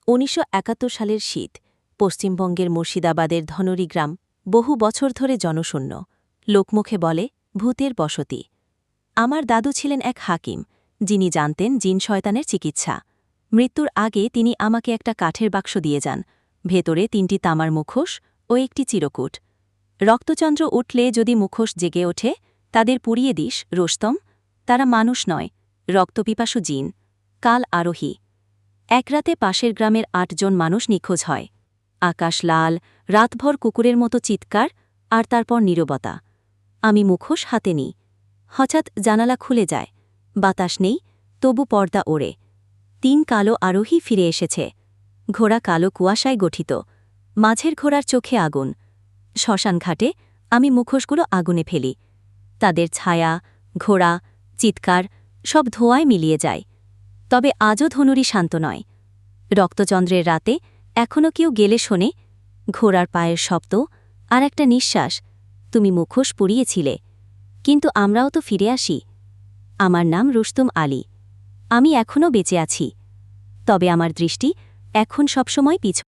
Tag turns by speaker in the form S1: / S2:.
S1: ১৯৭১ সালের শীত পশ্চিমবঙ্গের মুর্শিদাবাদের ধনরি গ্রাম বহু বছর ধরে জনশূন্য। লোকমুখে বলে ভূতের বসতি। আমার দাদু ছিলেন এক হাকিম, যিনি জানতেন জিন শয়তানের চিকিৎসা। মৃত্যুর আগে তিনি আমাকে একটা কাঠের বাক্স দিয়ে যান, ভেতরে ৩টি তামার মুখোশ ও একটি চিরকুট। রক্তচন্দ্র উঠলে যদি মুখোশ জেগে ওঠে, তাদের পুড়িয়ে দিস রোস্তম। তারা মানুষ নয়, রক্তপিপাসু জিন, কাল আরোহী। এক রাতে পাশের গ্রামের ৮ জন মানুষ নিখোঁজ হয়। আকাশ লাল, রাতভর কুকুরের মতো চিৎকার, আর তারপর নীরবতা। আমি মুখোশ হাতে নিই। হঠাৎ জানালা খুলে যায়, বাতাস নেই, তবু পর্দা ওড়ে। ৩ কালো আরোহী ফিরে এসেছে। ঘোড়া কালো কুয়াশায় গঠিত, মাঝের ঘোড়ার চোখে আগুন। শ্মশানঘাটে আমি মুখোশগুলো আগুনে ফেলি। তাদের ছায়া, ঘোড়া, চিৎকার সব ধোঁয়ায় মিলিয়ে যায়। তবে আজও ধনুরি শান্ত নয়। রক্তচন্দ্রের রাতে এখনও কেউ গেলে শোনে ঘোড়ার পায়ের শব্দ আর একটা নিঃশ্বাস, তুমি মুখোশ পুড়িয়েছিলে, কিন্তু আমরাও তো ফিরে আসি। আমার নাম রুস্তম আলী। আমি এখনও বেঁচে আছি, তবে আমার দৃষ্টি এখন সবসময় পিছনে।